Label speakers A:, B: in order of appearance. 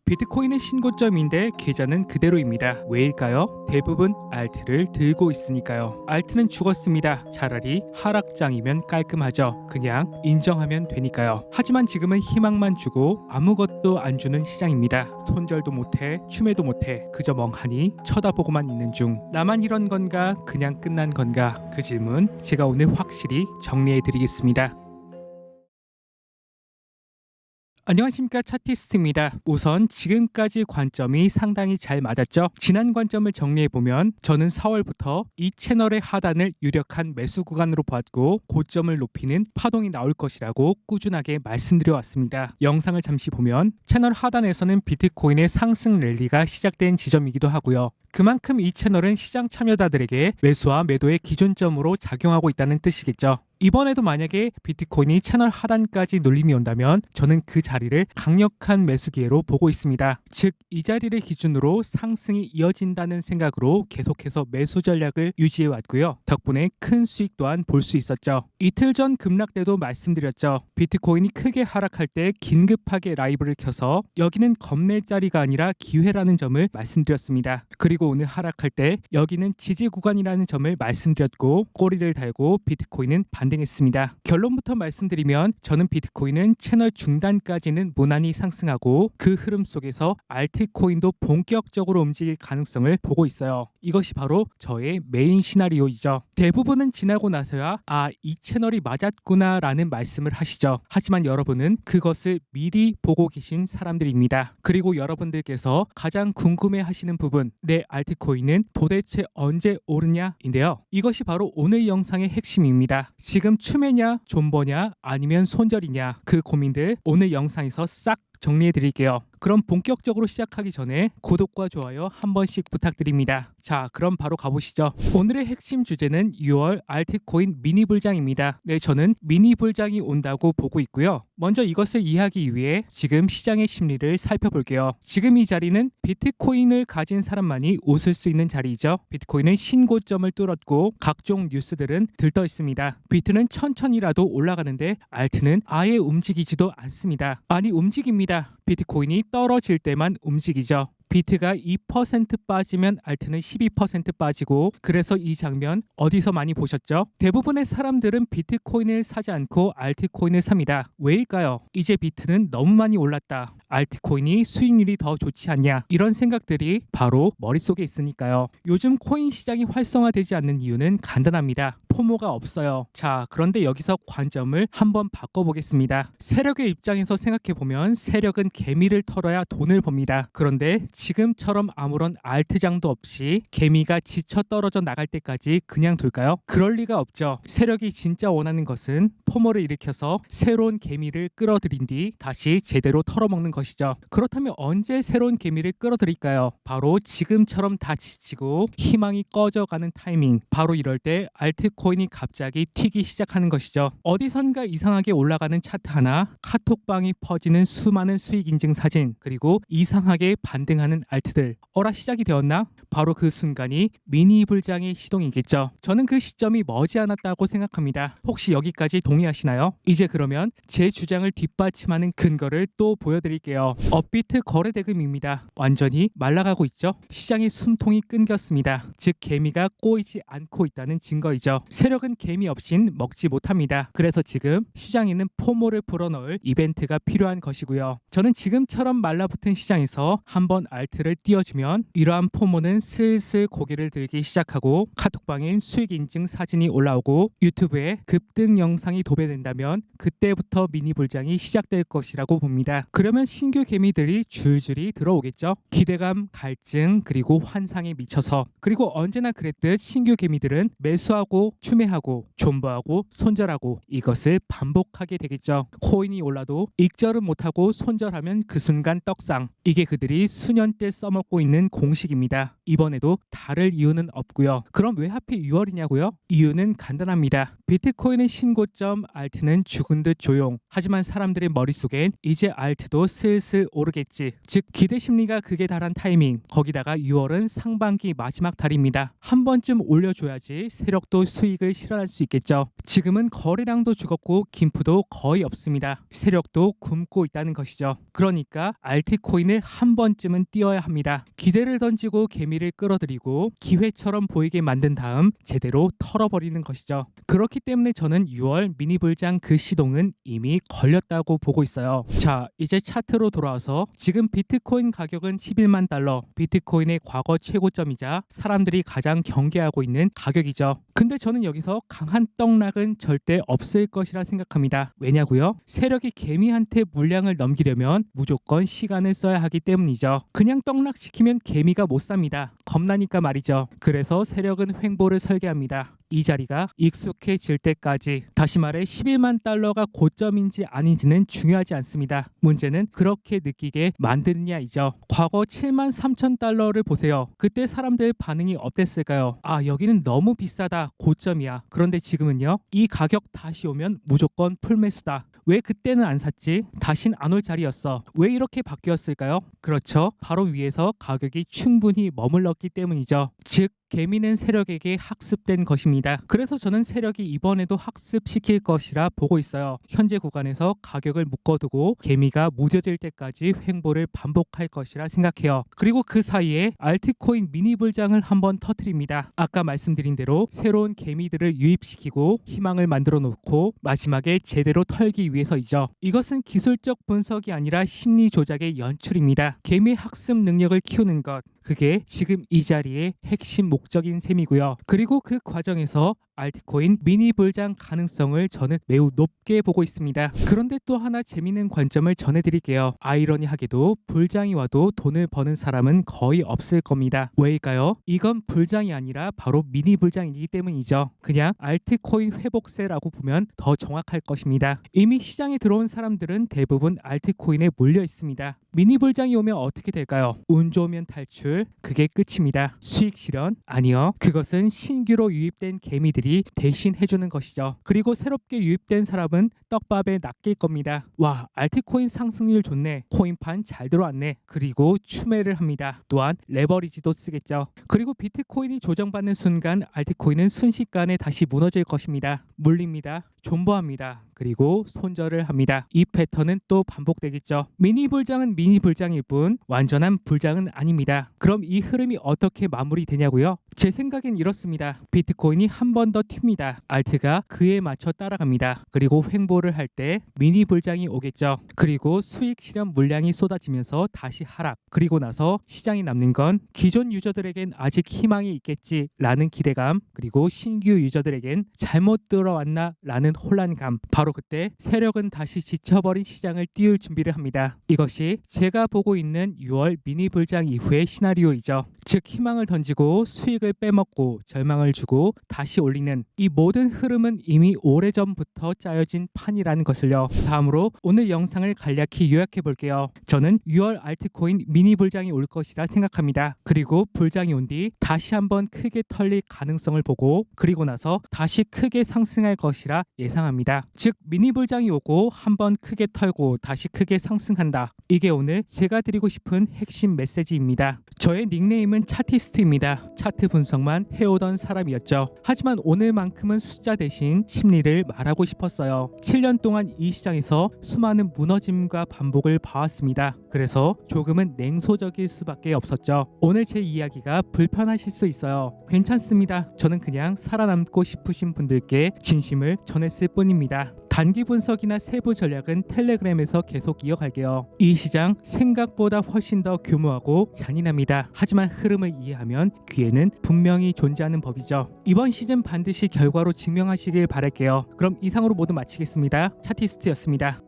A: 비트코인은 신고점인데 계좌는 그대로입니다. 왜일까요? 대부분 알트를 들고 있으니까요. 알트는 죽었습니다. 차라리 하락장이면 깔끔하죠. 그냥 인정하면 되니까요. 하지만 지금은 희망만 주고 아무것도 안 주는 시장입니다. 손절도 못해, 추매도 못해, 그저 멍하니 쳐다보고만 있는 중. 나만 이런 건가? 그냥 끝난 건가? 그 질문 제가 오늘 확실히 정리해 드리겠습니다. 안녕하십니까, 차티스트입니다. 우선 지금까지 관점이 상당히 잘 맞았죠. 지난 관점을 정리해보면 저는 4월부터 이 채널의 하단을 유력한 매수 구간으로 보았고 고점을 높이는 파동이 나올 것이라고 꾸준하게 말씀드려왔습니다. 영상을 잠시 보면 채널 하단에서는 비트코인의 상승 랠리가 시작된 지점이기도 하고요. 그만큼 이 채널은 시장 참여자들에게 매수와 매도의 기준점으로 작용하고 있다는 뜻이겠죠. 이번에도 만약에 비트코인이 채널 하단까지 눌림이 온다면 저는 그 자리를 강력한 매수 기회로 보고 있습니다. 즉, 이 자리를 기준으로 상승이 이어진다는 생각으로 계속해서 매수 전략을 유지해 왔고요. 덕분에 큰 수익 또한 볼 수 있었죠. 이틀 전 급락 때도 말씀드렸죠. 비트코인이 크게 하락할 때 긴급하게 라이브를 켜서 여기는 겁낼 자리가 아니라 기회라는 점을 말씀드렸습니다. 그리고 오늘 하락할 때 여기는 지지 구간이라는 점을 말씀드렸고 꼬리를 달고 비트코인은 반등했습니다. 결론부터 말씀드리면 저는 비트코인은 채널 중단까지는 무난히 상승하고 그 흐름 속에서 알트코인도 본격적으로 움직일 가능성을 보고 있어요. 이것이 바로 저의 메인 시나리오이죠. 대부분은 지나고 나서야 이 채널이 맞았구나 라는 말씀을 하시죠. 하지만 여러분은 그것을 미리 보고 계신 사람들입니다. 그리고 여러분들께서 가장 궁금해 하시는 부분, 내 알트코인은 도대체 언제 오르냐인데요. 이것이 바로 오늘 영상의 핵심입니다. 지금 추매냐, 존버냐, 아니면 손절이냐, 그 고민들 오늘 영상에서 싹 정리해 드릴게요. 그럼 본격적으로 시작하기 전에 구독과 좋아요 한 번씩 부탁드립니다. 자, 그럼 바로 가보시죠. 오늘의 핵심 주제는 6월 알트코인 미니 불장입니다. 네, 저는 미니 불장이 온다고 보고 있고요. 먼저 이것을 이해하기 위해 지금 시장의 심리를 살펴볼게요. 지금 이 자리는 비트코인을 가진 사람만이 웃을 수 있는 자리이죠. 비트코인은 신고점을 뚫었고 각종 뉴스들은 들떠 있습니다. 비트는 천천히라도 올라가는데 알트는 아예 움직이지도 않습니다. 아니, 움직입니다. 비트코인이 떨어질 때만 움직이죠. 비트가 2% 빠지면 알트는 12% 빠지고, 그래서 이 장면 어디서 많이 보셨죠? 대부분의 사람들은 비트코인을 사지 않고 알트코인을 삽니다. 왜일까요? 이제 비트는 너무 많이 올랐다, 알트코인이 수익률이 더 좋지 않냐, 이런 생각들이 바로 머릿속에 있으니까요. 요즘 코인 시장이 활성화되지 않는 이유는 간단합니다. 포모가 없어요. 자, 그런데 여기서 관점을 한번 바꿔보겠습니다. 세력의 입장에서 생각해보면 세력은 개미를 털어야 돈을 법니다. 그런데 지금처럼 아무런 알트장도 없이 개미가 지쳐 떨어져 나갈 때까지 그냥 둘까요? 그럴 리가 없죠. 세력이 진짜 원하는 것은 포모를 일으켜서 새로운 개미를 끌어들인 뒤 다시 제대로 털어먹는 것이죠. 그렇다면 언제 새로운 개미를 끌어들일까요? 바로 지금처럼 다 지치고 희망이 꺼져가는 타이밍, 바로 이럴 때 알트코인이 갑자기 튀기 시작하는 것이죠. 어디선가 이상하게 올라가는 차트 하나, 카톡방이 퍼지는 수많은 수익 인증 사진, 그리고 이상하게 반등하는 알트들, 어라 시작이 되었나? 바로 그 순간이 미니 불장의 시동이겠죠. 저는 그 시점이 머지않았다고 생각합니다. 혹시 여기까지 동의하시나요? 이제 그러면 제 주장을 뒷받침하는 근거를 또 보여드릴게요. 업비트 거래 대금입니다. 완전히 말라가고 있죠. 시장의 숨통이 끊겼습니다. 즉 개미가 꼬이지 않고 있다는 증거이죠. 세력은 개미 없인 먹지 못합니다. 그래서 지금 시장에는 포모를 불어넣을 이벤트가 필요한 것이고요. 저는 지금처럼 말라붙은 시장에서 한번 알트를 띄워주면 이러한 포모는 슬슬 고개를 들기 시작하고 카톡방엔 수익 인증 사진이 올라오고 유튜브에 급등 영상이 도배된다면 그때부터 미니 불장이 시작될 것이라고 봅니다. 그러면 신규 개미들이 줄줄이 들어오겠죠. 기대감, 갈증, 그리고 환상에 미쳐서, 그리고 언제나 그랬듯 신규 개미들은 매수하고 추매하고 존버하고 손절하고 이것을 반복하게 되겠죠. 코인이 올라도 익절은 못하고 손절하면 그 순간 떡상. 이게 그들이 수년째 써먹고 있는 공식입니다. 이번에도 다를 이유는 없고요. 그럼 왜 하필 6월이냐고요? 이유는 간단합니다. 비트코인은 신고점, 알트는 죽은 듯 조용. 하지만 사람들의 머릿속엔 이제 알트도 슬슬 오르겠지. 즉 기대 심리가 극에 달한 타이밍. 거기다가 6월은 상반기 마지막 달입니다. 한 번쯤 올려줘야지 세력도 수익 수익을 실현할 수 있겠죠. 지금은 거래량도 죽었고 김프도 거의 없습니다. 세력도 굶고 있다는 것이죠. 그러니까 알트코인을 한 번쯤은 띄워야 합니다. 기대를 던지고 개미를 끌어들이고 기회처럼 보이게 만든 다음 제대로 털어버리는 것이죠. 그렇기 때문에 저는 6월 미니 불장 그 시동은 이미 걸렸다고 보고 있어요. 자, 이제 차트로 돌아와서 지금 비트코인 가격은 11만 달러, 비트코인의 과거 최고점이자 사람들이 가장 경계하고 있는 가격이죠. 근데 저는 여기서 강한 떡락은 절대 없을 것이라 생각합니다. 왜냐고요? 세력이 개미한테 물량을 넘기려면 무조건 시간을 써야 하기 때문이죠. 그냥 떡락시키면 개미가 못 삽니다. 겁나니까 말이죠. 그래서 세력은 횡보를 설계합니다. 이 자리가 익숙해질 때까지. 다시 말해 11만 달러가 고점인지 아닌지는 중요하지 않습니다. 문제는 그렇게 느끼게 만드느냐이죠. 과거 7만 3천 달러를 보세요. 그때 사람들 반응이 어땠을까요? 아, 여기는 너무 비싸다, 고점이야. 그런데 지금은요, 이 가격 다시 오면 무조건 풀매수다. 왜 그때는 안 샀지? 다신 안 올 자리였어. 왜 이렇게 바뀌었을까요? 그렇죠. 바로 위에서 가격이 충분히 머물렀기 때문이죠. 즉 개미는 세력에게 학습된 것입니다. 그래서 저는 세력이 이번에도 학습시킬 것이라 보고 있어요. 현재 구간에서 가격을 묶어두고 개미가 무뎌질 때까지 횡보를 반복할 것이라 생각해요. 그리고 그 사이에 알트코인 미니 불장을 한번 터뜨립니다. 아까 말씀드린 대로 새로운 개미들을 유입시키고 희망을 만들어 놓고 마지막에 제대로 털기 위해서이죠. 이것은 기술적 분석이 아니라 심리 조작의 연출입니다. 개미 학습 능력을 키우는 것, 그게 지금 이 자리의 핵심 목적인 셈이고요. 그리고 그 과정에서 알트코인 미니 불장 가능성을 저는 매우 높게 보고 있습니다. 그런데 또 하나 재미있는 관점을 전해드릴게요. 아이러니하게도 불장이 와도 돈을 버는 사람은 거의 없을 겁니다. 왜일까요? 이건 불장이 아니라 바로 미니 불장이기 때문이죠. 그냥 알트코인 회복세라고 보면 더 정확할 것입니다. 이미 시장에 들어온 사람들은 대부분 알트코인에 몰려 있습니다. 미니 불장이 오면 어떻게 될까요? 운 좋으면 탈출, 그게 끝입니다. 수익 실현? 아니요. 그것은 신규로 유입된 개미들이 대신 해주는 것이죠. 그리고 새롭게 유입된 사람은 떡밥에 낚일 겁니다. 와, 알트코인 상승률 좋네. 코인판 잘 들어왔네. 그리고 추매를 합니다. 또한 레버리지도 쓰겠죠. 그리고 비트코인이 조정받는 순간 알트코인은 순식간에 다시 무너질 것입니다. 물립니다. 존버합니다. 그리고 손절을 합니다. 이 패턴은 또 반복되겠죠. 미니 불장은 미니 불장일 뿐 완전한 불장은 아닙니다. 그럼 이 흐름이 어떻게 마무리되냐고요? 제 생각엔 이렇습니다. 비트코인이 한 번 더 튑니다. 알트가 그에 맞춰 따라갑니다. 그리고 횡보를 할 때 미니 불장이 오겠죠. 그리고 수익 실현 물량이 쏟아지면서 다시 하락. 그리고 나서 시장에 남는 건 기존 유저들에겐 아직 희망이 있겠지라는 기대감, 그리고 신규 유저들에겐 잘못 들어왔나 라는 혼란감. 바로 그때 세력은 다시 지쳐버린 시장을 띄울 준비를 합니다. 이것이 제가 보고 있는 6월 미니 불장 이후의 시나리오이죠. 즉 희망을 던지고 수익을 빼먹고 절망을 주고 다시 올리는 이 모든 흐름은 이미 오래전부터 짜여진 판이라는 것을요. 다음으로 오늘 영상을 간략히 요약해 볼게요. 저는 6월 알트코인 미니 불장이 올 것이라 생각합니다. 그리고 불장이 온 뒤 다시 한번 크게 털릴 가능성을 보고 그리고 나서 다시 크게 상승할 것이라 예상합니다. 즉 미니 불장이 오고 한번 크게 털고 다시 크게 상승한다. 이게 오늘 제가 드리고 싶은 핵심 메시지입니다. 저의 닉네임은 차티스트입니다. 차트 분석만 해오던 사람이었죠. 하지만 오늘만큼은 숫자 대신 심리를 말하고 싶었어요. 7년 동안 이 시장에서 수많은 무너짐과 반복을 봐왔습니다. 그래서 조금은 냉소적일 수밖에 없었죠. 오늘 제 이야기가 불편하실 수 있어요. 괜찮습니다. 저는 그냥 살아남고 싶으신 분들께 진심을 전했을 뿐입니다. 단기 분석이나 세부 전략은 텔레그램에서 계속 이어갈게요. 이 시장 생각보다 훨씬 더 규모하고 잔인합니다. 하지만 흐름을 이해하면 기회는 분명히 존재하는 법이죠. 이번 시즌 반드시 결과로 증명하시길 바랄게요. 그럼 이상으로 모두 마치겠습니다. 차티스트였습니다.